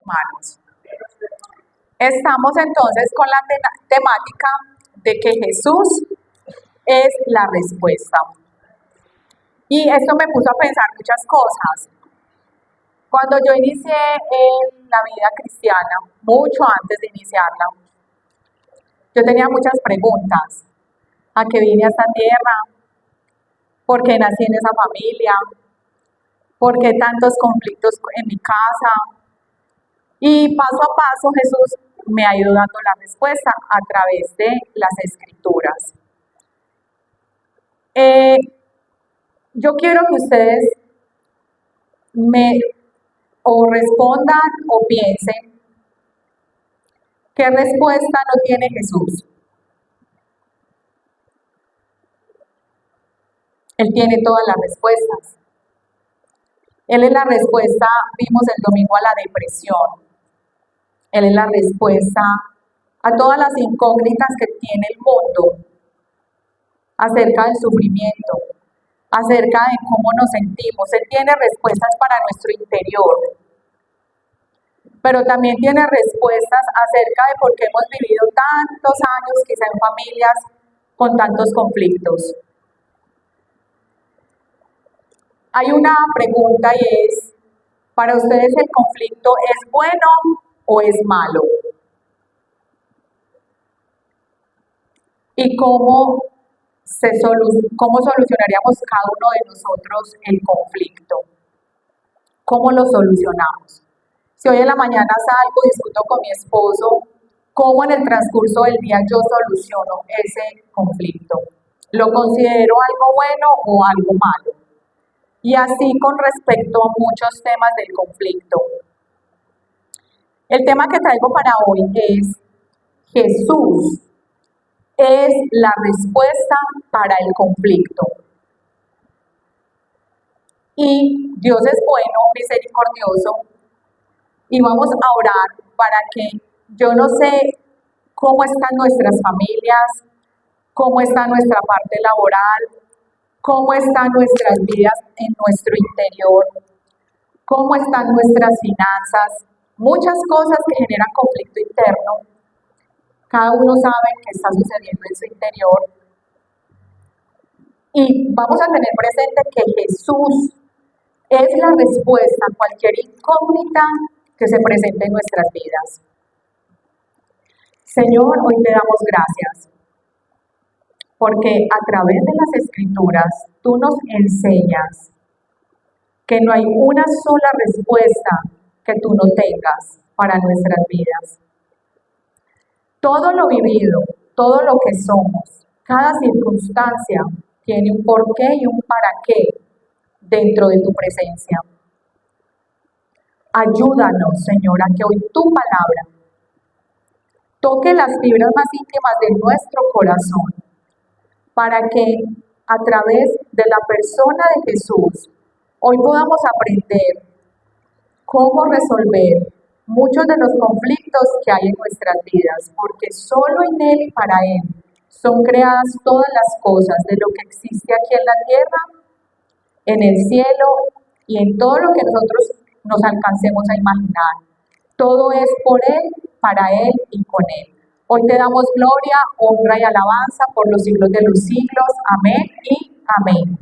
Manos. Estamos entonces con la temática de que Jesús es la respuesta. Y esto me puso a pensar muchas cosas. Cuando yo inicié en la vida cristiana, mucho antes de iniciarla, yo tenía muchas preguntas. ¿A qué vine a esta tierra? ¿Por qué nací en esa familia? ¿Por qué tantos conflictos en mi casa? Y paso a paso Jesús me ha ido dando la respuesta a través de las escrituras. Yo quiero que ustedes me o respondan o piensen qué respuesta no tiene Jesús. Él tiene todas las respuestas. Él es la respuesta, vimos el domingo, a la depresión. Él es la respuesta a todas las incógnitas que tiene el mundo acerca del sufrimiento, acerca de cómo nos sentimos. Él tiene respuestas para nuestro interior, pero también tiene respuestas acerca de por qué hemos vivido tantos años, quizá en familias con tantos conflictos. Hay una pregunta y es, ¿para ustedes el conflicto es bueno o es malo? ¿Y cómo solucionaríamos cada uno de nosotros el conflicto? ¿Cómo lo solucionamos? Si hoy en la mañana salgo y discuto con mi esposo, ¿cómo en el transcurso del día yo soluciono ese conflicto? ¿Lo considero algo bueno o algo malo? Y así con respecto a muchos temas del conflicto. El tema que traigo para hoy es Jesús es la respuesta para el conflicto. Y Dios es bueno, misericordioso, y vamos a orar para que yo no sé cómo están nuestras familias, cómo está nuestra parte laboral, cómo están nuestras vidas en nuestro interior, cómo están nuestras finanzas, muchas cosas que generan conflicto interno. Cada uno sabe qué está sucediendo en su interior. Y vamos a tener presente que Jesús es la respuesta a cualquier incógnita que se presente en nuestras vidas. Señor, hoy te damos gracias, porque a través de las Escrituras tú nos enseñas que no hay una sola respuesta que tú no tengas para nuestras vidas. Todo lo vivido, todo lo que somos, cada circunstancia tiene un porqué y un para qué dentro de tu presencia. Ayúdanos, Señor, a que hoy tu palabra toque las fibras más íntimas de nuestro corazón, para que a través de la persona de Jesús hoy podamos aprender cómo resolver muchos de los conflictos que hay en nuestras vidas, porque solo en Él y para Él son creadas todas las cosas, de lo que existe aquí en la tierra, en el cielo y en todo lo que nosotros nos alcancemos a imaginar. Todo es por Él, para Él y con Él. Hoy te damos gloria, honra y alabanza por los siglos de los siglos. Amén y amén.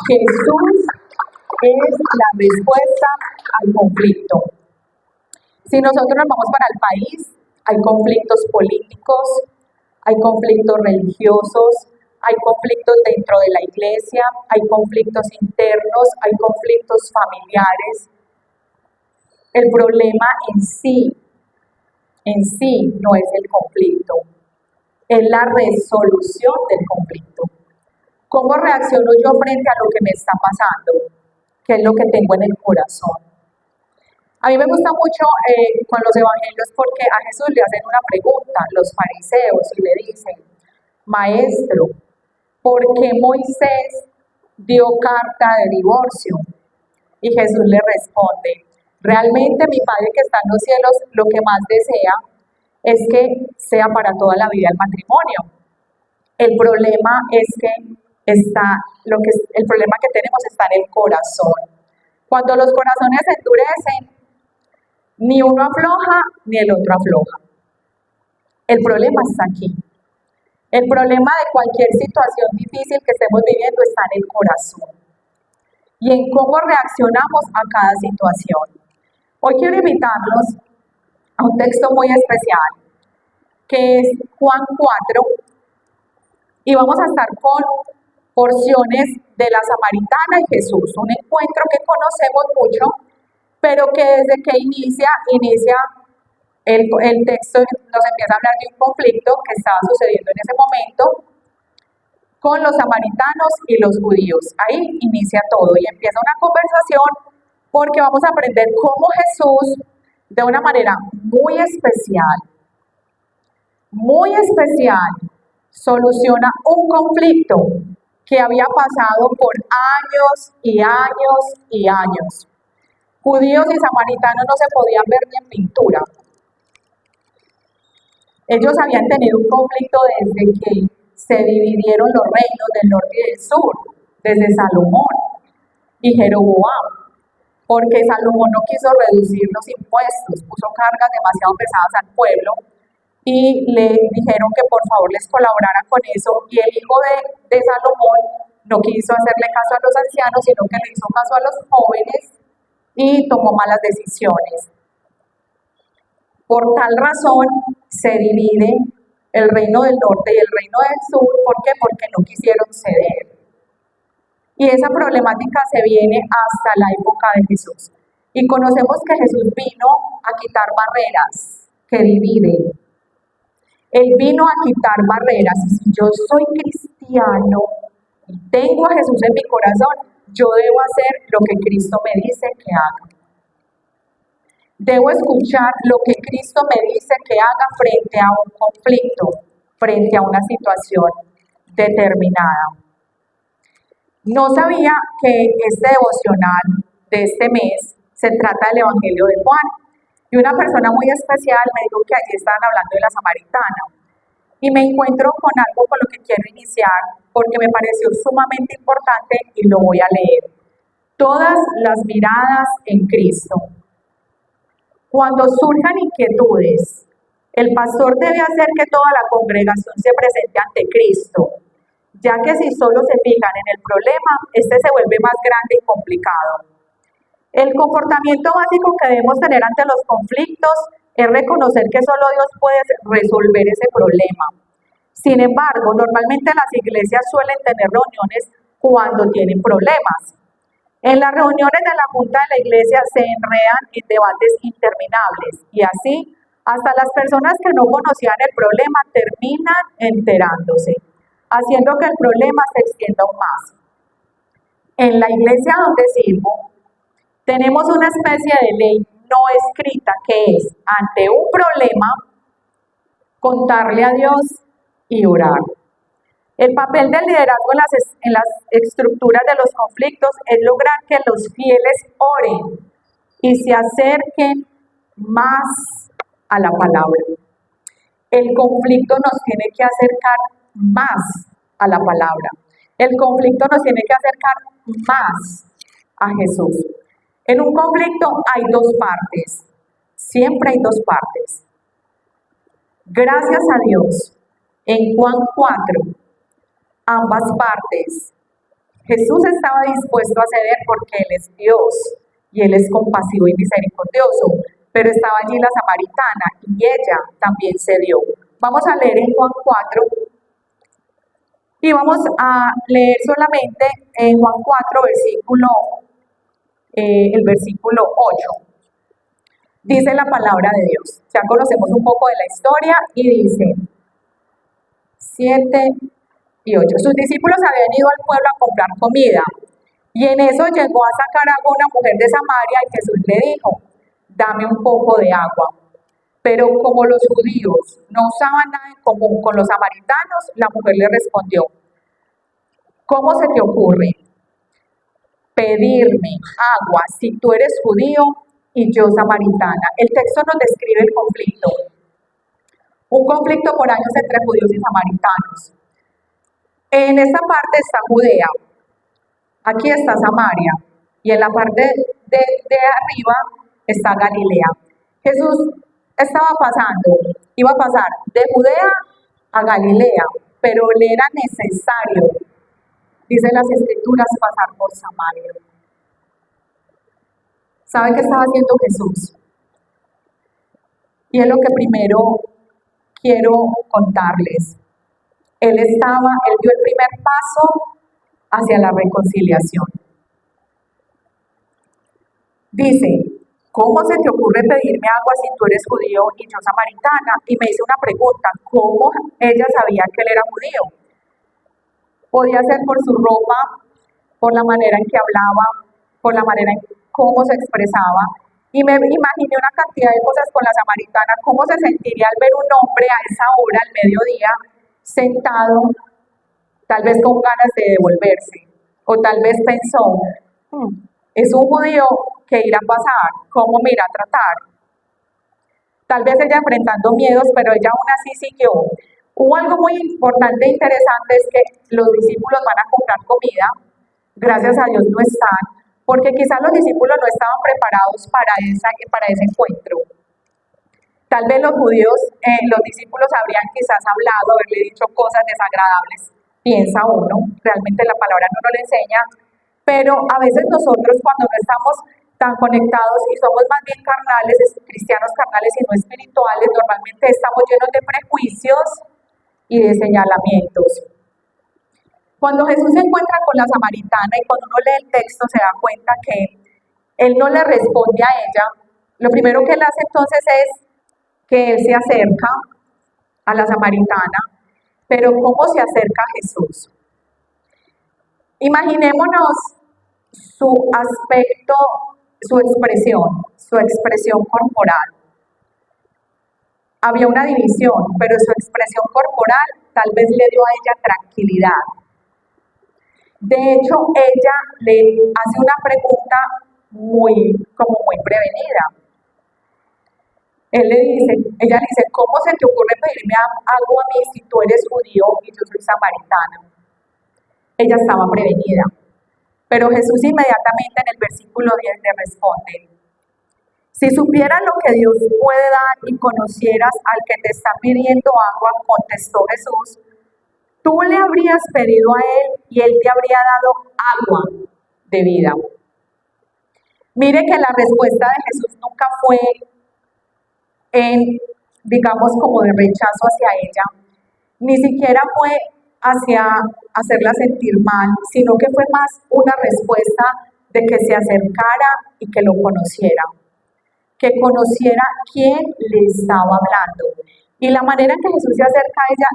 Jesús es la respuesta al conflicto. Si nosotros nos vamos para el país, hay conflictos políticos, hay conflictos religiosos, hay conflictos dentro de la iglesia, hay conflictos internos, hay conflictos familiares. El problema en sí no es el conflicto, es la resolución del conflicto. ¿Cómo reacciono yo frente a lo que me está pasando? ¿Qué es lo que tengo en el corazón? A mí me gusta mucho con los evangelios porque a Jesús le hacen una pregunta, los fariseos, y le dicen, Maestro, ¿por qué Moisés dio carta de divorcio? Y Jesús le responde, realmente mi Padre que está en los cielos lo que más desea es que sea para toda la vida el matrimonio. El problema es que el problema que tenemos está en el corazón. Cuando los corazones se endurecen, Ni uno afloja, ni el otro afloja. El problema está aquí. El problema de cualquier situación difícil que estemos viviendo está en el corazón y en cómo reaccionamos a cada situación. Hoy quiero invitarlos a un texto muy especial, que es Juan 4, y vamos a estar con porciones de la Samaritana y Jesús, un encuentro que conocemos mucho, pero que desde que inicia el texto nos empieza a hablar de un conflicto que estaba sucediendo en ese momento con los samaritanos y los judíos. Ahí inicia todo y empieza una conversación porque vamos a aprender cómo Jesús, de una manera muy especial, soluciona un conflicto que había pasado por años y años y años. Judíos y samaritanos no se podían ver ni en pintura. Ellos habían tenido un conflicto desde que se dividieron los reinos del norte y del sur, desde Salomón y Jeroboam, porque Salomón no quiso reducir los impuestos, puso cargas demasiado pesadas al pueblo y le dijeron que por favor les colaborara con eso, y el hijo de Salomón no quiso hacerle caso a los ancianos, sino que le hizo caso a los jóvenes y tomó malas decisiones. Por tal razón se divide el reino del norte y el reino del sur. ¿Por qué? Porque no quisieron ceder. Y esa problemática se viene hasta la época de Jesús. Y conocemos que Jesús vino a quitar barreras que dividen. Él vino a quitar barreras. Y si yo soy cristiano y tengo a Jesús en mi corazón, yo debo hacer lo que Cristo me dice que haga. Debo escuchar lo que Cristo me dice que haga frente a un conflicto, frente a una situación determinada. No sabía que este devocional de este mes se trata del Evangelio de Juan. Y una persona muy especial me dijo que allí estaban hablando de la Samaritana. Y me encuentro con algo con lo que quiero iniciar, porque me pareció sumamente importante y lo voy a leer. Todas las miradas en Cristo. Cuando surjan inquietudes, el pastor debe hacer que toda la congregación se presente ante Cristo, ya que si solo se fijan en el problema, este se vuelve más grande y complicado. El comportamiento básico que debemos tener ante los conflictos es reconocer que solo Dios puede resolver ese problema. Sin embargo, normalmente las iglesias suelen tener reuniones cuando tienen problemas. En las reuniones de la Junta de la Iglesia se enredan en debates interminables y así hasta las personas que no conocían el problema terminan enterándose, haciendo que el problema se extienda aún más. En la iglesia donde sirvo, tenemos una especie de ley no escrita que es, ante un problema, contarle a Dios y orar. El papel del liderazgo en las estructuras de los conflictos es lograr que los fieles oren y se acerquen más a la palabra. El conflicto nos tiene que acercar más a la palabra. El conflicto nos tiene que acercar más a Jesús. En un conflicto hay dos partes, siempre hay dos partes. Gracias a Dios, en Juan 4, ambas partes. Jesús estaba dispuesto a ceder porque Él es Dios y Él es compasivo y misericordioso, pero estaba allí la samaritana y ella también cedió. Vamos a leer en Juan 4 y vamos a leer solamente en Juan 4 el versículo 8. Dice la palabra de Dios. Ya conocemos un poco de la historia y dice 7 y 8. Sus discípulos habían ido al pueblo a comprar comida y en eso llegó a sacar agua una mujer de Samaria y Jesús le dijo, dame un poco de agua. Pero como los judíos no usaban nada en común con los samaritanos, la mujer le respondió, ¿cómo se te ocurre pedirme agua si tú eres judío y yo samaritana? El texto nos describe el conflicto. Un conflicto por años entre judíos y samaritanos. En esta parte está Judea, aquí está Samaria, y en la parte de arriba está Galilea. Jesús iba a pasar de Judea a Galilea, pero le era necesario, dicen las escrituras, pasar por Samaria. ¿Sabe qué estaba haciendo Jesús? Y es lo que primero quiero contarles. Él dio el primer paso hacia la reconciliación. Dice, ¿cómo se te ocurre pedirme agua si tú eres judío y yo samaritana? Y me hizo una pregunta, ¿cómo ella sabía que él era judío? Podía ser por su ropa, por la manera en que hablaba, por la manera en cómo se expresaba. Y me imaginé una cantidad de cosas con la samaritana, cómo se sentiría al ver un hombre a esa hora, al mediodía, sentado, tal vez con ganas de devolverse, o tal vez pensó, es un judío que irá a pasar, ¿cómo me irá a tratar? Tal vez ella enfrentando miedos, pero ella aún así siguió. Hubo algo muy importante e interesante, es que los discípulos van a comprar comida, gracias a Dios no están, porque quizás los discípulos no estaban preparados para ese encuentro. Tal vez los discípulos habrían quizás hablado, haberle dicho cosas desagradables, piensa uno, realmente la palabra no nos lo enseña, pero a veces nosotros cuando no estamos tan conectados y somos más bien carnales, cristianos carnales y no espirituales, normalmente estamos llenos de prejuicios y de señalamientos. Cuando Jesús se encuentra con la samaritana y cuando uno lee el texto se da cuenta que él no le responde a ella, lo primero que él hace entonces es que él se acerca a la samaritana, pero ¿cómo se acerca a Jesús? Imaginémonos su aspecto, su expresión corporal. Había una división, pero su expresión corporal tal vez le dio a ella tranquilidad. De hecho, ella le hace una pregunta muy prevenida. Ella le dice, ¿cómo se te ocurre pedirme algo a mí si tú eres judío y yo soy samaritana? Ella estaba prevenida. Pero Jesús inmediatamente en el versículo 10 le responde, si supieras lo que Dios puede dar y conocieras al que te está pidiendo agua, contestó Jesús, tú le habrías pedido a él y él te habría dado agua de vida. Mire que la respuesta de Jesús nunca fue como de rechazo hacia ella, ni siquiera fue hacia hacerla sentir mal, sino que fue más una respuesta de que se acercara y que lo conociera, que conociera quién le estaba hablando. Y la manera en que Jesús se acerca a ella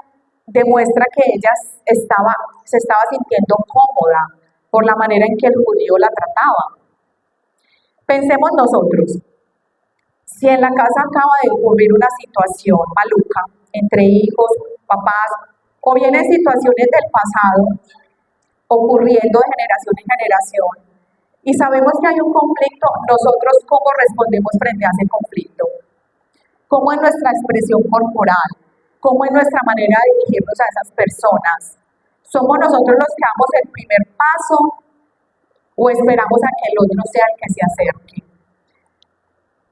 demuestra que ella se estaba sintiendo cómoda por la manera en que el judío la trataba. Pensemos nosotros, si en la casa acaba de ocurrir una situación maluca entre hijos, papás, o vienen situaciones del pasado ocurriendo de generación en generación, y sabemos que hay un conflicto, nosotros ¿cómo respondemos frente a ese conflicto? ¿Cómo es nuestra expresión corporal? ¿Cómo es nuestra manera de dirigirnos a esas personas? ¿Somos nosotros los que damos el primer paso o esperamos a que el otro sea el que se acerque?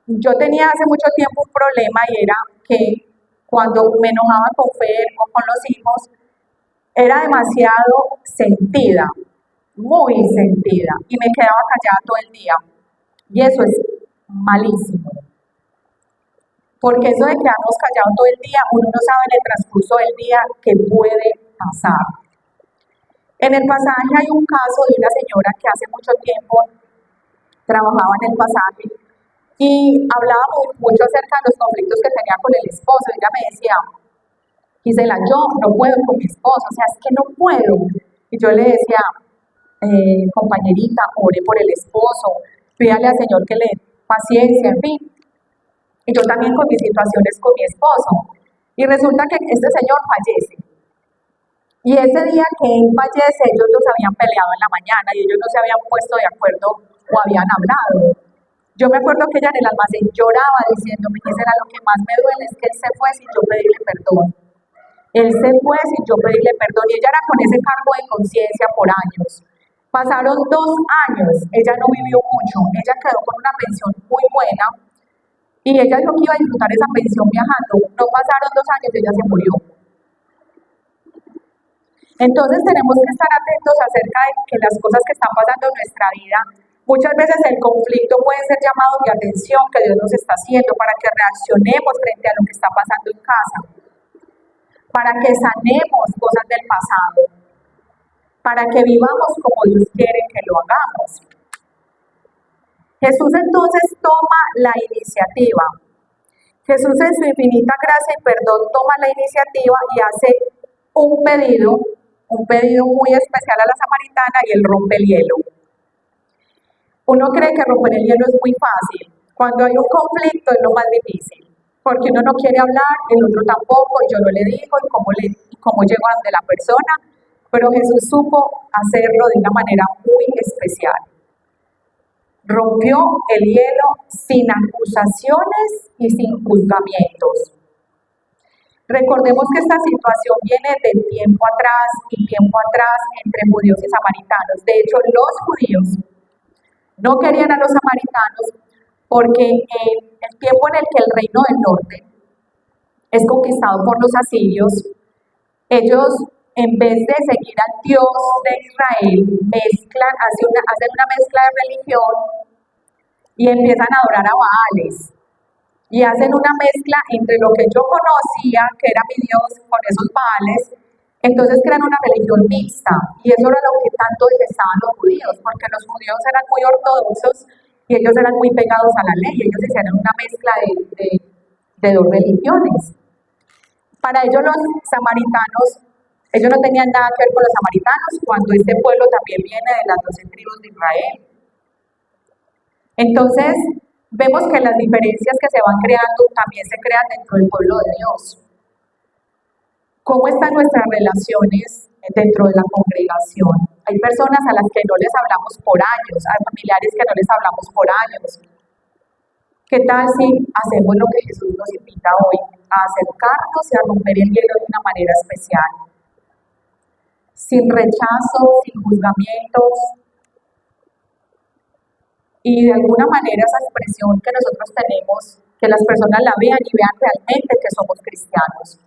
Yo tenía hace mucho tiempo un problema y era que cuando me enojaba con Fer o con los hijos, era demasiado sentida, muy sentida, y me quedaba callada todo el día. Y eso es malísimo. Porque eso de quedarnos callados todo el día, uno no sabe en el transcurso del día qué puede pasar. En el pasaje hay un caso de una señora que hace mucho tiempo trabajaba en el pasaje y hablaba mucho acerca de los conflictos que tenía con el esposo. Ella me decía, Gisela, yo no puedo con mi esposo, o sea, es que no puedo. Y yo le decía, compañerita, ore por el esposo, pídale al Señor que le dé paciencia, en fin. Y yo también con mis situaciones con mi esposo. Y resulta que este señor fallece. Y ese día que él fallece, ellos dos habían peleado en la mañana y ellos no se habían puesto de acuerdo o habían hablado. Yo me acuerdo que ella en el almacén lloraba diciéndome que era lo que más me duele, es que él se fue sin yo pedirle perdón. Él se fue sin yo pedirle perdón y ella era con ese cargo de conciencia por años. Pasaron 2 años, ella no vivió mucho, ella quedó con una pensión muy buena Y ella dijo que iba a disfrutar esa pensión viajando. No pasaron 2 años y ella se murió. Entonces tenemos que estar atentos acerca de que las cosas que están pasando en nuestra vida, muchas veces el conflicto puede ser llamado de atención que Dios nos está haciendo para que reaccionemos frente a lo que está pasando en casa, para que sanemos cosas del pasado, para que vivamos como Dios quiere que lo hagamos. Jesús entonces toma la iniciativa. Jesús en su infinita gracia y perdón toma la iniciativa y hace un pedido muy especial a la samaritana y él rompe el hielo. Uno cree que romper el hielo es muy fácil. Cuando hay un conflicto es lo más difícil, porque uno no quiere hablar, el otro tampoco, y yo no le digo, y cómo llego ante la persona, pero Jesús supo hacerlo de una manera muy especial. Rompió el hielo sin acusaciones y sin juzgamientos. Recordemos que esta situación viene del tiempo atrás entre judíos y samaritanos. De hecho, los judíos no querían a los samaritanos porque en el tiempo en el que el reino del norte es conquistado por los asirios, ellos en vez de seguir al Dios de Israel, hacen una mezcla de religión y empiezan a adorar a Baales. Y hacen una mezcla entre lo que yo conocía, que era mi Dios, con esos Baales. Entonces crean una religión mixta. Y eso era lo que tanto detestaban los judíos, porque los judíos eran muy ortodoxos y ellos eran muy pegados a la ley. Ellos hicieron una mezcla de dos religiones. Para ellos los samaritanos, ellos no tenían nada que ver con los samaritanos, cuando este pueblo también viene de las 12 tribus de Israel. Entonces, vemos que las diferencias que se van creando también se crean dentro del pueblo de Dios. ¿Cómo están nuestras relaciones dentro de la congregación? Hay personas a las que no les hablamos por años, hay familiares que no les hablamos por años. ¿Qué tal si hacemos lo que Jesús nos invita hoy? A acercarnos y a romper el hielo de una manera especial. Sin rechazo, sin juzgamientos. Y de alguna manera esa expresión que nosotros tenemos, que las personas la vean y vean realmente que somos cristianos.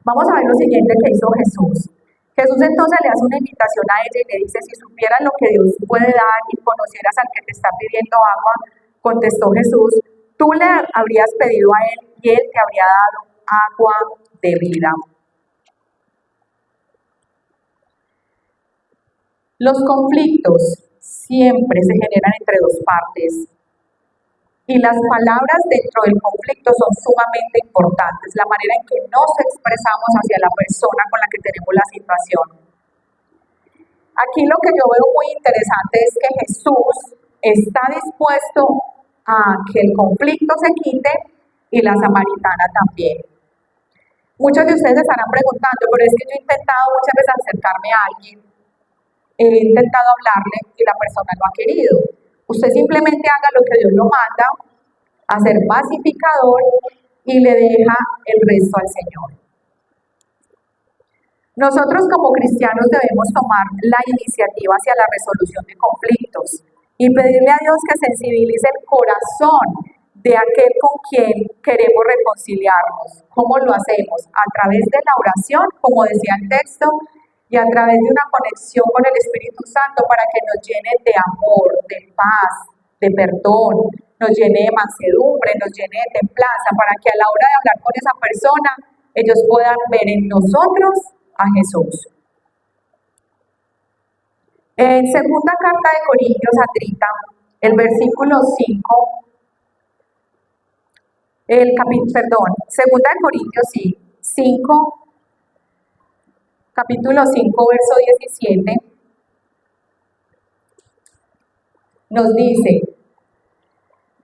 Vamos a ver lo siguiente que hizo Jesús. Jesús entonces le hace una invitación a ella y le dice, si supieras lo que Dios puede dar y conocieras al que te está pidiendo agua, contestó Jesús, tú le habrías pedido a él y él te habría dado agua de vida. Los conflictos siempre se generan entre dos partes y las palabras dentro del conflicto son sumamente importantes, la manera en que nos expresamos hacia la persona con la que tenemos la situación. Aquí lo que yo veo muy interesante es que Jesús está dispuesto a que el conflicto se quite y la samaritana también. Muchos de ustedes estarán preguntando, pero es que yo he intentado muchas veces acercarme a alguien, he intentado hablarle y la persona no ha querido. Usted simplemente haga lo que Dios lo manda, a ser pacificador y le deja el resto al Señor. Nosotros como cristianos debemos tomar la iniciativa hacia la resolución de conflictos y pedirle a Dios que sensibilice el corazón de aquel con quien queremos reconciliarnos. ¿Cómo lo hacemos? A través de la oración, como decía el texto, y a través de una conexión con el Espíritu Santo para que nos llene de amor, de paz, de perdón, nos llene de mansedumbre, nos llene de templanza, para que a la hora de hablar con esa persona, ellos puedan ver en nosotros a Jesús. En segunda carta de Corintios a Trita, el versículo 5, segunda de Corintios 5, capítulo 5, verso 17, nos dice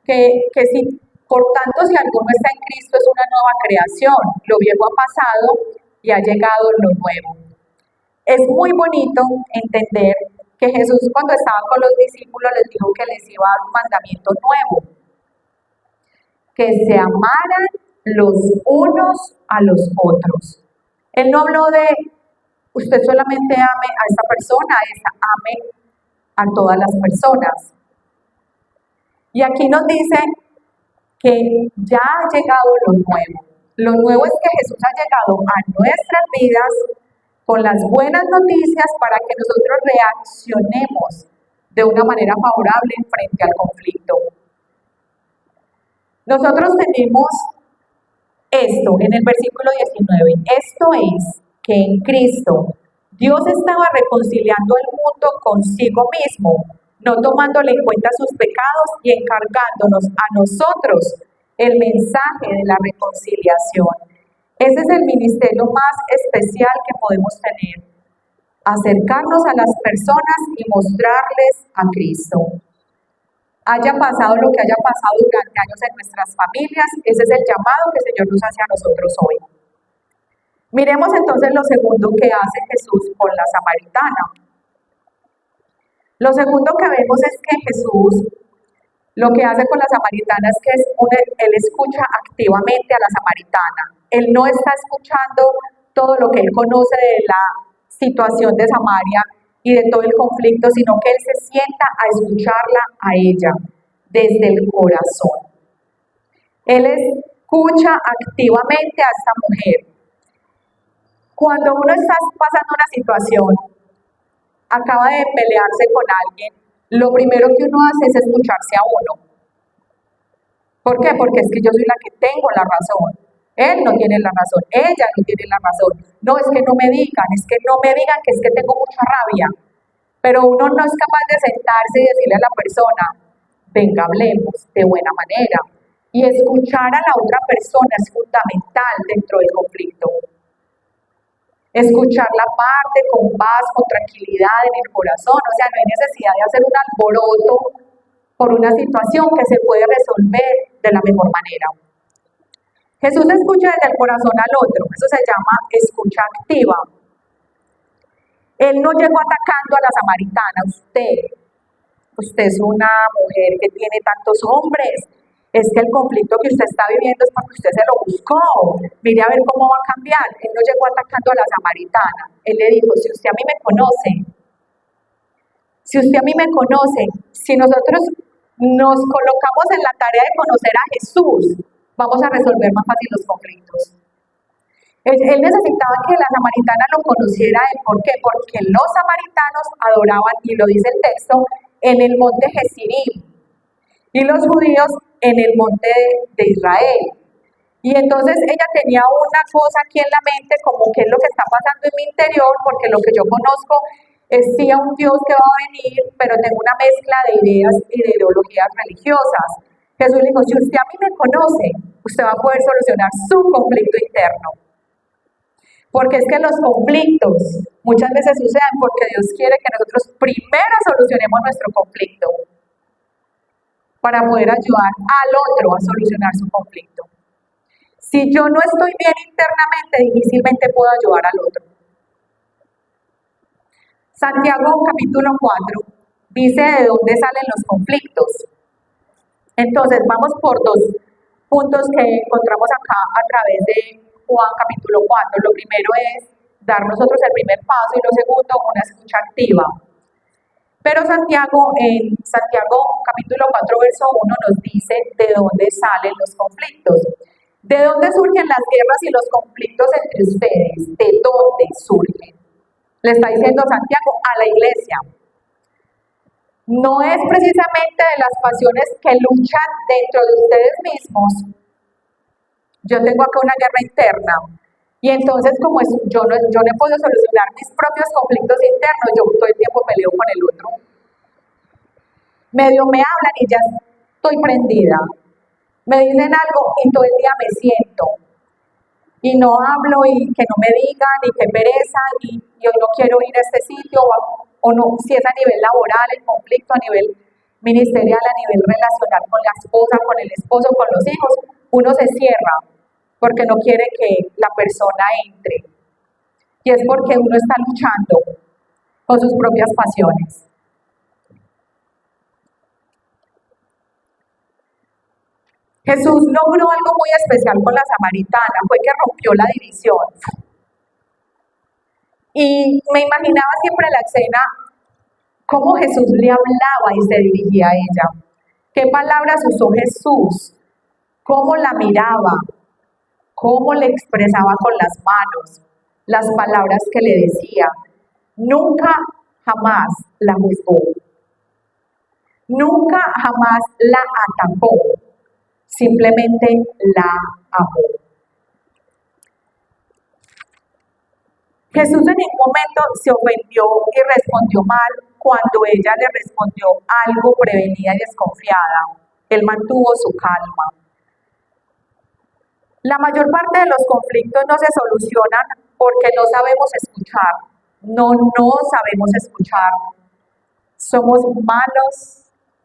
que si, por tanto, si alguno está en Cristo, es una nueva creación, lo viejo ha pasado y ha llegado lo nuevo. Es muy bonito entender que Jesús, cuando estaba con los discípulos, les dijo que les iba a dar un mandamiento nuevo, que se amaran los unos a los otros. Él no habló de usted solamente ame a esa persona, ame a todas las personas. Y aquí nos dice que ya ha llegado lo nuevo. Lo nuevo es que Jesús ha llegado a nuestras vidas con las buenas noticias para que nosotros reaccionemos de una manera favorable frente al conflicto. Nosotros tenemos esto en el versículo 19. Esto es que en Cristo Dios estaba reconciliando el mundo consigo mismo, no tomándole en cuenta sus pecados y encargándonos a nosotros el mensaje de la reconciliación. Ese es el ministerio más especial que podemos tener, acercarnos a las personas y mostrarles a Cristo. Haya pasado lo que haya pasado durante años en nuestras familias, ese es el llamado que el Señor nos hace a nosotros hoy. Miremos entonces lo segundo que hace Jesús con la samaritana. Lo segundo que vemos es que Jesús lo que hace con la samaritana es que Él escucha activamente a la samaritana. Él no está escuchando todo lo que Él conoce de la situación de Samaria y de todo el conflicto, sino que Él se sienta a escucharla a ella desde el corazón. Él escucha activamente a esta mujer. Cuando uno está pasando una situación, acaba de pelearse con alguien, lo primero que uno hace es escucharse a uno. ¿Por qué? Porque es que yo soy la que tengo la razón. Él no tiene la razón, ella no tiene la razón. No, es que no me digan, es que no me digan que es que tengo mucha rabia. Pero uno no es capaz de sentarse y decirle a la persona, venga, hablemos de buena manera. Y escuchar a la otra persona es fundamental dentro del conflicto. Escuchar la parte con paz, con tranquilidad en el corazón. O sea, no hay necesidad de hacer un alboroto por una situación que se puede resolver de la mejor manera. Jesús escucha desde el corazón al otro. Eso se llama escucha activa. Él no llegó atacando a la samaritana. Usted es una mujer que tiene tantos hombres. Es que el conflicto que usted está viviendo es porque usted se lo buscó. Mire a ver cómo va a cambiar. Él no llegó atacando a la samaritana. Él le dijo, si usted a mí me conoce, si nosotros nos colocamos en la tarea de conocer a Jesús, vamos a resolver más fácil los conflictos. Él necesitaba que la samaritana lo conociera a él. ¿Por qué? Porque los samaritanos adoraban, y lo dice el texto, en el monte Gerizim, y los judíos en el monte de Israel. Y entonces ella tenía una cosa aquí en la mente, como qué es lo que está pasando en mi interior, porque lo que yo conozco es sí a un Dios que va a venir, pero tengo una mezcla de ideas y de ideologías religiosas. Jesús le dijo, si usted a mí me conoce, usted va a poder solucionar su conflicto interno. Porque es que los conflictos muchas veces suceden porque Dios quiere que nosotros primero solucionemos nuestro conflicto para poder ayudar al otro a solucionar su conflicto. Si yo no estoy bien internamente, difícilmente puedo ayudar al otro. Santiago capítulo 4 dice de dónde salen los conflictos. Entonces vamos por dos puntos que encontramos acá a través de Juan capítulo 4. Lo primero es dar nosotros el primer paso y lo segundo una escucha activa. Pero en Santiago capítulo 4 verso 1 nos dice de dónde salen los conflictos. ¿De dónde surgen las guerras y los conflictos entre ustedes? ¿De dónde surgen? Le está diciendo Santiago a la iglesia. No es precisamente de las pasiones que luchan dentro de ustedes mismos. Yo tengo acá una guerra interna. Y entonces, como yo no puedo solucionar mis propios conflictos internos, yo todo el tiempo peleo con el otro. Medio me hablan y ya estoy prendida. Me dicen algo y todo el día me siento. Y no hablo y que no me digan y que pereza y yo no quiero ir a este sitio o no, si es a nivel laboral, el conflicto a nivel ministerial, a nivel relacional con la esposa, con el esposo, con los hijos, uno se cierra porque no quiere que la persona entre. Y es porque uno está luchando con sus propias pasiones. Jesús logró algo muy especial con la samaritana, fue que rompió la división. Y me imaginaba siempre la escena, cómo Jesús le hablaba y se dirigía a ella. ¿Qué palabras usó Jesús cómo la miraba, cómo le expresaba con las manos, las palabras que le decía. Nunca, jamás la juzgó. Nunca, jamás la atacó. Simplemente la amó. Jesús en ningún momento se ofendió y respondió mal cuando ella le respondió algo prevenida y desconfiada. Él mantuvo su calma. La mayor parte de los conflictos no se solucionan porque no sabemos escuchar. No sabemos escuchar. Somos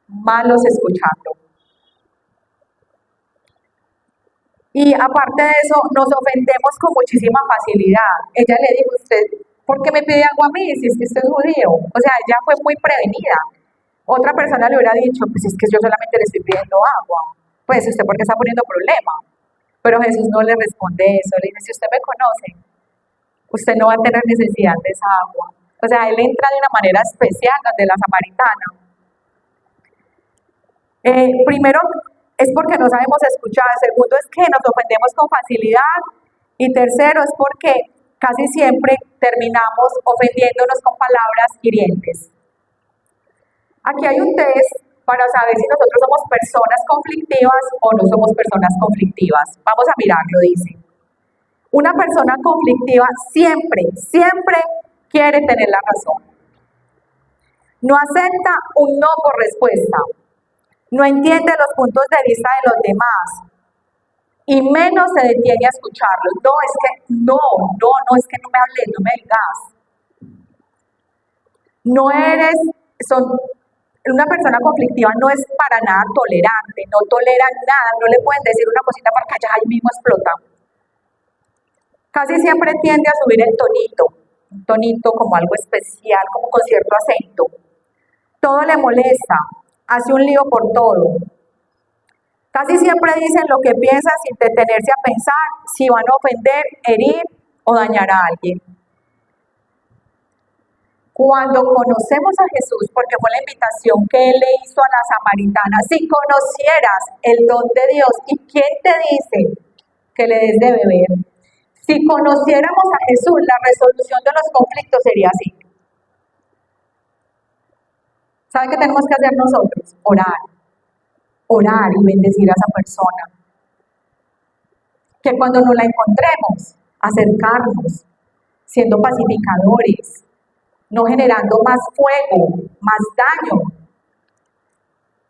malos escuchando. Y aparte de eso, nos ofendemos con muchísima facilidad. Ella le dijo, usted, ¿por qué me pide agua a mí si es que usted es judío? O sea, ella fue muy prevenida. Otra persona le hubiera dicho, pues es que yo solamente le estoy pidiendo agua. Pues usted, ¿por qué está poniendo problema? Pero Jesús no le responde eso. Le dice, si usted me conoce, usted no va a tener necesidad de esa agua. O sea, él entra de una manera especial donde la samaritana. Primero, es porque no sabemos escuchar. Segundo, es que nos ofendemos con facilidad. Y tercero, es porque casi siempre terminamos ofendiéndonos con palabras hirientes. Aquí hay un test para saber si nosotros somos personas conflictivas o no somos personas conflictivas. Vamos a mirarlo, dice. Una persona conflictiva siempre quiere tener la razón. No acepta un no por respuesta. No entiende los puntos de vista de los demás. Y menos se detiene a escucharlos. No, es que no es que no me hables, no me digas. Una persona conflictiva no es para nada tolerante, no tolera nada, no le pueden decir una cosita para que allá ahí mismo explota. Casi siempre tiende a subir el tonito, un tonito como algo especial, como con cierto acento. Todo le molesta, hace un lío por todo. Casi siempre dicen lo que piensan sin detenerse a pensar si van a ofender, herir o dañar a alguien. Cuando conocemos a Jesús, porque fue la invitación que Él le hizo a la samaritana, si conocieras el don de Dios, ¿y quién te dice que le des de beber? Si conociéramos a Jesús, la resolución de los conflictos sería así. ¿Saben qué tenemos que hacer nosotros? Orar y bendecir a esa persona. Que cuando nos la encontremos, acercarnos, siendo pacificadores, no generando más fuego, más daño.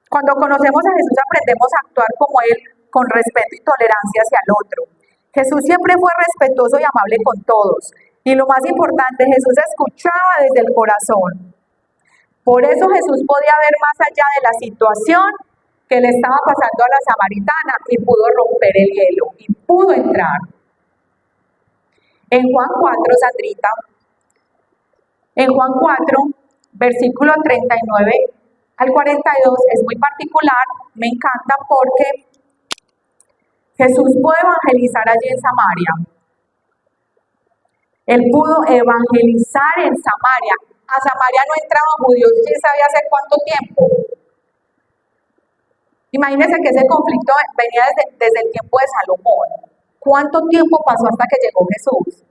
Cuando conocemos a Jesús aprendemos a actuar como Él, con respeto y tolerancia hacia el otro. Jesús siempre fue respetuoso y amable con todos. Y lo más importante, Jesús escuchaba desde el corazón. Por eso Jesús podía ver más allá de la situación que le estaba pasando a la samaritana y pudo romper el hielo y pudo entrar. En Juan 4, Sandrita, en Juan 4, versículo 39 al 42, es muy particular, me encanta porque Jesús pudo evangelizar allí en Samaria. Él pudo evangelizar en Samaria. A Samaria no entraban judíos, ¿quién sabía hace cuánto tiempo? Imagínense que ese conflicto venía desde el tiempo de Salomón. ¿Cuánto tiempo pasó hasta que llegó Jesús?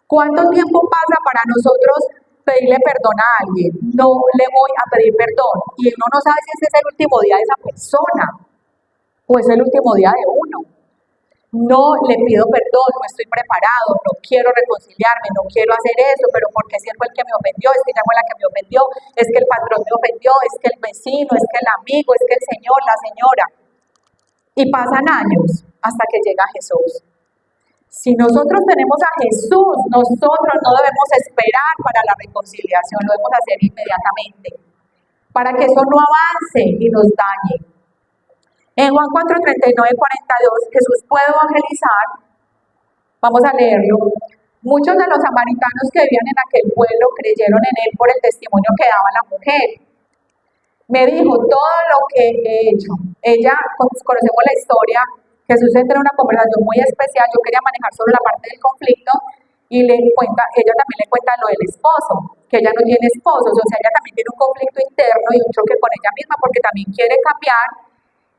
¿Cuánto tiempo pasa para nosotros pedirle perdón a alguien? No le voy a pedir perdón. Y uno no sabe si ese es el último día de esa persona o es el último día de uno. No le pido perdón, no estoy preparado, no quiero reconciliarme, no quiero hacer eso, pero porque si él fue el que me ofendió, es que ella fue la que me ofendió, es que el patrón me ofendió, es que el vecino, es que el amigo, es que el señor, la señora. Y pasan años hasta que llega Jesús. Si nosotros tenemos a Jesús, nosotros no debemos esperar para la reconciliación, lo debemos hacer inmediatamente, para que eso no avance y nos dañe. En Juan 4, 39 y 42, Jesús puede evangelizar. Vamos a leerlo. Muchos de los samaritanos que vivían en aquel pueblo creyeron en él por el testimonio que daba la mujer. Me dijo todo lo que he hecho. Ella, conocemos la historia, Jesús entra en una conversación muy especial. Yo quería manejar solo la parte del conflicto y ella también le cuenta lo del esposo, que ella no tiene esposos, o sea, ella también tiene un conflicto interno y un choque con ella misma porque también quiere cambiar.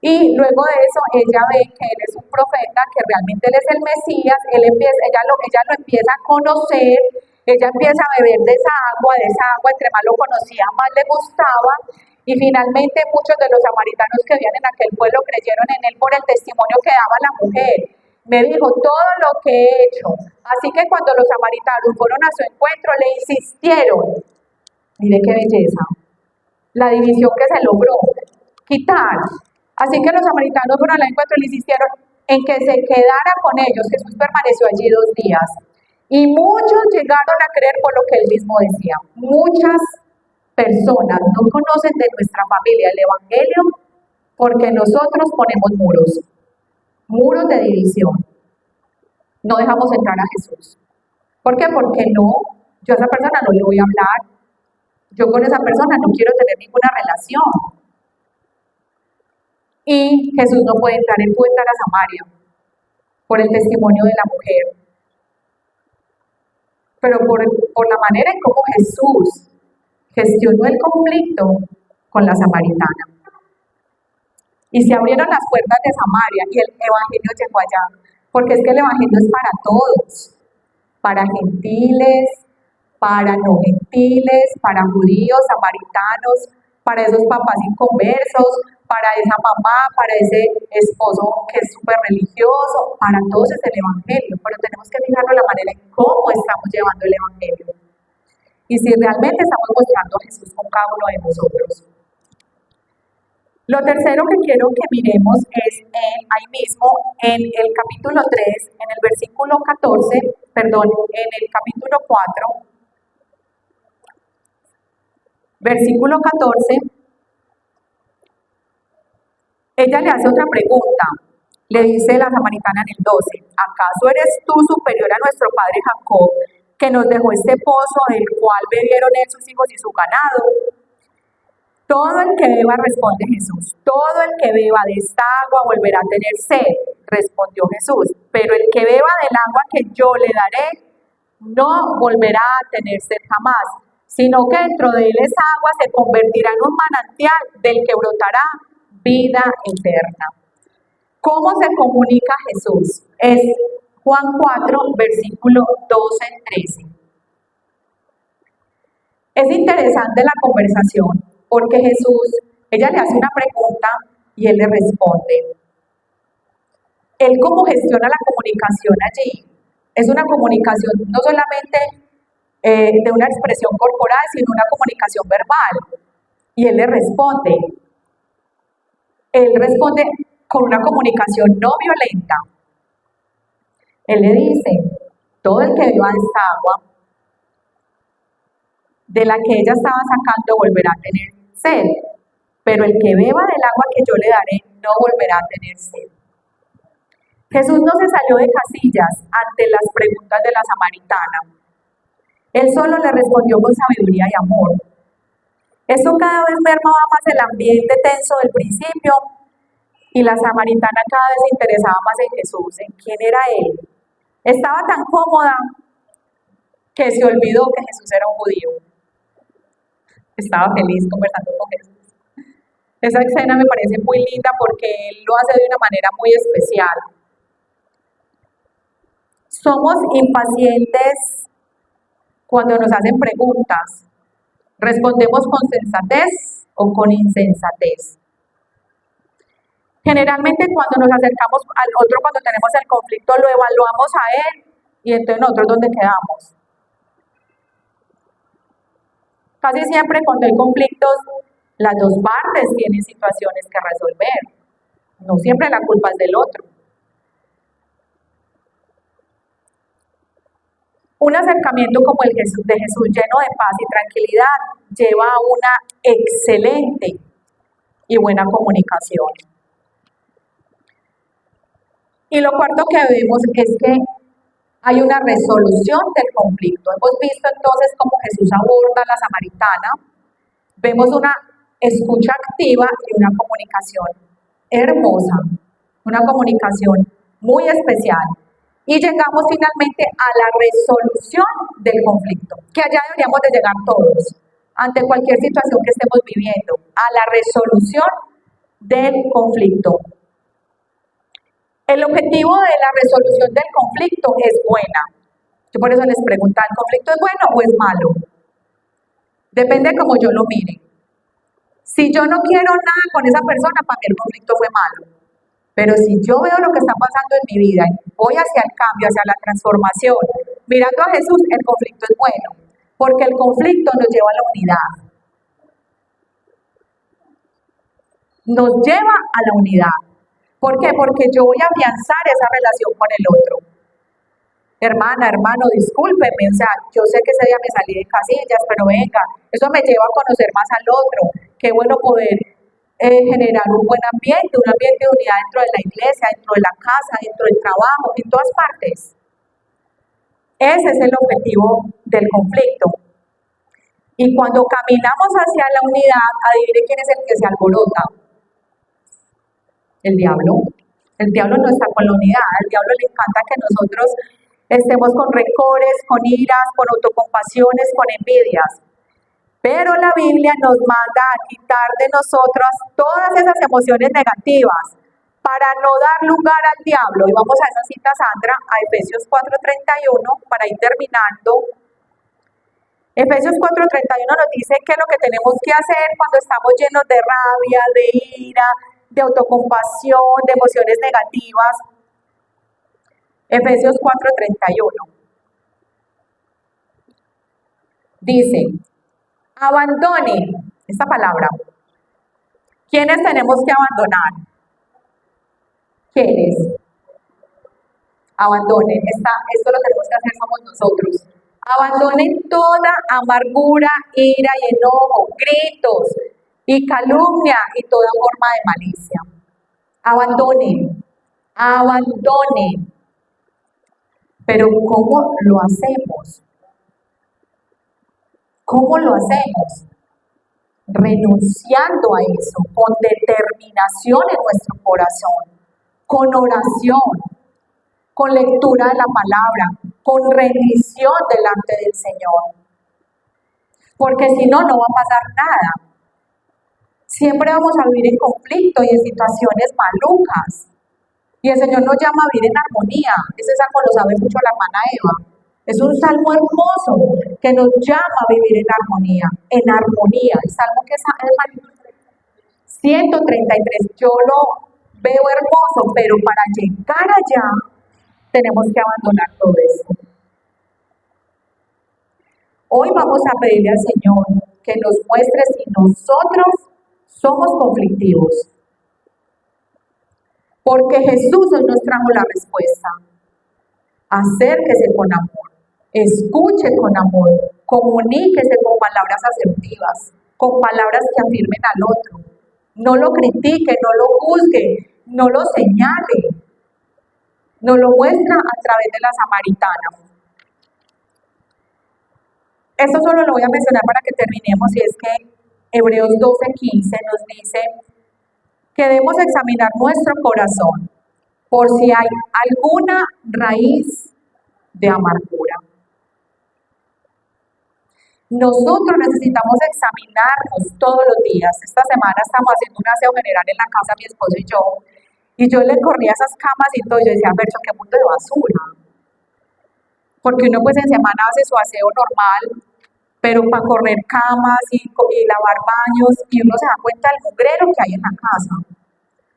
Y luego de eso, ella ve que él es un profeta, que realmente él es el Mesías, ella lo empieza a conocer, ella empieza a beber de esa agua, entre más lo conocía, más le gustaba, y finalmente muchos de los samaritanos que vivían en aquel pueblo creyeron en él por el testimonio que daba la mujer. Me dijo todo lo que he hecho. Así que cuando los samaritanos fueron a su encuentro, le insistieron. Mire qué belleza. La división que se logró quitar. Así que los samaritanos fueron al encuentro y le insistieron en que se quedara con ellos. Jesús permaneció allí 2 días. Y muchos llegaron a creer por lo que él mismo decía. Muchas personas no conocen de nuestra familia el Evangelio porque nosotros ponemos muros de división. No dejamos entrar a Jesús. ¿Por qué? Porque yo a esa persona no le voy a hablar. Yo con esa persona no quiero tener ninguna relación. Y Jesús no puede entrar, él puede entrar a Samaria por el testimonio de la mujer. Pero por la manera en cómo Jesús gestionó el conflicto con la samaritana. Y se abrieron las puertas de Samaria y el evangelio llegó allá. Porque es que el evangelio es para todos. Para gentiles, para no gentiles, para judíos, samaritanos, para esos papás inconversos, para esa mamá, para ese esposo que es súper religioso, para todos es el evangelio, pero tenemos que fijarnos la manera en cómo estamos llevando el evangelio. Y si realmente estamos mostrando a Jesús con cada uno de nosotros. Lo tercero que quiero que miremos es ahí mismo, en el capítulo 3, en el versículo 14, en el capítulo 4, versículo 14, ella le hace otra pregunta, le dice la samaritana en el 12, ¿acaso eres tú superior a nuestro padre Jacob, que nos dejó este pozo del cual bebieron él, sus hijos y su ganado? Todo el que beba, responde Jesús, todo el que beba de esta agua volverá a tener sed, respondió Jesús, pero el que beba del agua que yo le daré, no volverá a tener sed jamás, sino que dentro de él esa agua se convertirá en un manantial del que brotará vida eterna. ¿Cómo se comunica Jesús? Es Juan 4, versículo 12-13. Es interesante la conversación, porque ella le hace una pregunta y él le responde. Él cómo gestiona la comunicación allí. Es una comunicación no solamente de una expresión corporal, sino una comunicación verbal. Y él le responde. Él responde con una comunicación no violenta. Él le dice, todo el que beba de esta agua, de la que ella estaba sacando, volverá a tener sed, pero el que beba del agua que yo le daré, no volverá a tener sed. Jesús no se salió de casillas ante las preguntas de la samaritana. Él solo le respondió con sabiduría y amor. Eso cada vez mermaba más el ambiente tenso del principio y la samaritana cada vez se interesaba más en Jesús, en quién era él. Estaba tan cómoda que se olvidó que Jesús era un judío. Estaba feliz conversando con Jesús. Esa escena me parece muy linda porque él lo hace de una manera muy especial. Somos impacientes cuando nos hacen preguntas. ¿Respondemos con sensatez o con insensatez? Generalmente cuando nos acercamos al otro, cuando tenemos el conflicto, lo evaluamos a él y entonces nosotros ¿dónde quedamos? Casi siempre cuando hay conflictos, las dos partes tienen situaciones que resolver. No siempre la culpa es del otro. Un acercamiento como el de Jesús lleno de paz y tranquilidad lleva a una excelente y buena comunicación. Y lo cuarto que vemos es que hay una resolución del conflicto. Hemos visto entonces cómo Jesús aborda a la samaritana. Vemos una escucha activa y una comunicación hermosa, una comunicación muy especial. Y llegamos finalmente a la resolución del conflicto, que allá deberíamos de llegar todos, ante cualquier situación que estemos viviendo, a la resolución del conflicto. El objetivo de la resolución del conflicto es buena. Yo por eso les pregunto, ¿el conflicto es bueno o es malo? Depende de cómo yo lo mire. Si yo no quiero nada con esa persona, para mí el conflicto fue malo. Pero si yo veo lo que está pasando en mi vida y voy hacia el cambio, hacia la transformación, mirando a Jesús, el conflicto es bueno. Porque el conflicto nos lleva a la unidad. Nos lleva a la unidad. ¿Por qué? Porque yo voy a afianzar esa relación con el otro. Hermana, hermano, discúlpeme, o sea, yo sé que ese día me salí de casillas, pero venga, eso me lleva a conocer más al otro. Qué bueno poder generar un buen ambiente, un ambiente de unidad dentro de la iglesia, dentro de la casa, dentro del trabajo, en todas partes. Ese es el objetivo del conflicto. Y cuando caminamos hacia la unidad, adivine quién es el que se alborota. El diablo. El diablo no está con la unidad. Al diablo le encanta que nosotros estemos con rencores, con iras, con autocompasiones, con envidias. Pero la Biblia nos manda a quitar de nosotras todas esas emociones negativas para no dar lugar al diablo. Y vamos a esa cita, Sandra, a Efesios 4:31, para ir terminando. Efesios 4:31 nos dice que lo que tenemos que hacer cuando estamos llenos de rabia, de ira, de autocompasión, de emociones negativas. Efesios 4:31 dice, abandonen esta palabra. ¿Quiénes tenemos que abandonar? ¿Quiénes? Abandonen. Esto lo tenemos que hacer somos nosotros. Abandonen toda amargura, ira y enojo, gritos y calumnia y toda forma de malicia. Abandonen. Abandonen. Pero ¿cómo lo hacemos? ¿Cómo lo hacemos? Renunciando a eso, con determinación en nuestro corazón, con oración, con lectura de la palabra, con rendición delante del Señor. Porque si no, no va a pasar nada. Siempre vamos a vivir en conflicto y en situaciones malucas. Y el Señor nos llama a vivir en armonía. Ese salmo lo sabe mucho la hermana Eva. Es un salmo hermoso que nos llama a vivir en armonía. En armonía. El salmo que es el 133. Yo lo veo hermoso, pero para llegar allá tenemos que abandonar todo esto. Hoy vamos a pedirle al Señor que nos muestre si nosotros somos conflictivos. Porque Jesús hoy nos trajo la respuesta. Acérquese con amor, escuche con amor, comuníquese con palabras asertivas, con palabras que afirmen al otro. No lo critique, no lo juzgue, no lo señale. Nos lo muestra a través de la samaritana. Esto solo lo voy a mencionar para que terminemos, y es que Hebreos 12:15 nos dice que debemos examinar nuestro corazón por si hay alguna raíz de amargura. Nosotros necesitamos examinarnos todos los días. Esta semana estamos haciendo un aseo general en la casa, mi esposo y yo le corría esas camas y todo. Yo decía, Bercho, qué mundo de basura. Porque uno pues en semana hace su aseo normal, pero para correr camas y lavar baños, y uno se da cuenta del mugrero que hay en la casa.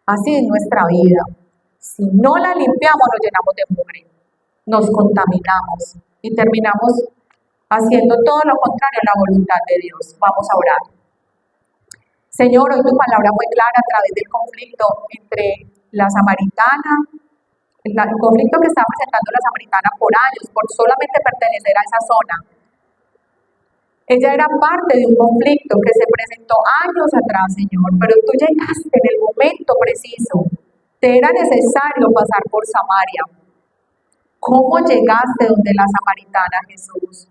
Así es nuestra vida. Si no la limpiamos, nos llenamos de mugre, nos contaminamos y terminamos haciendo todo lo contrario a la voluntad de Dios. Vamos a orar. Señor, hoy tu palabra muy clara a través del conflicto entre la samaritana, el conflicto que está presentando la samaritana por años, por solamente pertenecer a esa zona. Ella era parte de un conflicto que se presentó años atrás, Señor, pero tú llegaste en el momento preciso. Te era necesario pasar por Samaria. ¿Cómo llegaste donde la samaritana, Jesús?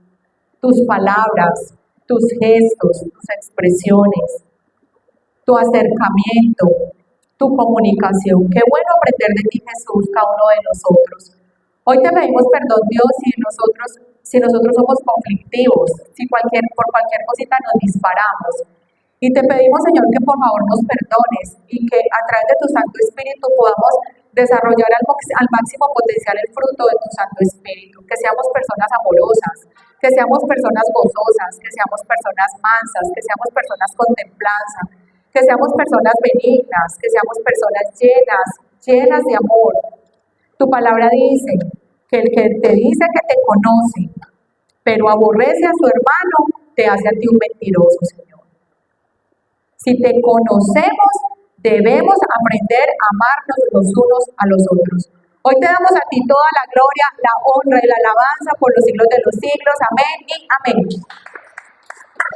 Tus palabras, tus gestos, tus expresiones, tu acercamiento, tu comunicación. Qué bueno aprender de ti, Jesús, cada uno de nosotros. Hoy te pedimos perdón, Dios, si nosotros somos conflictivos, si por cualquier cosita nos disparamos. Y te pedimos, Señor, que por favor nos perdones y que a través de tu Santo Espíritu podamos desarrollar al máximo potencial el fruto de tu Santo Espíritu, que seamos personas amorosas, que seamos personas gozosas, que seamos personas mansas, que seamos personas con templanza, que seamos personas benignas, que seamos personas llenas de amor. Tu palabra dice que el que te dice que te conoce, pero aborrece a su hermano, te hace a ti un mentiroso, Señor. Si te conocemos, debemos aprender a amarnos los unos a los otros. Hoy te damos a ti toda la gloria, la honra y la alabanza por los siglos de los siglos. Amén y amén.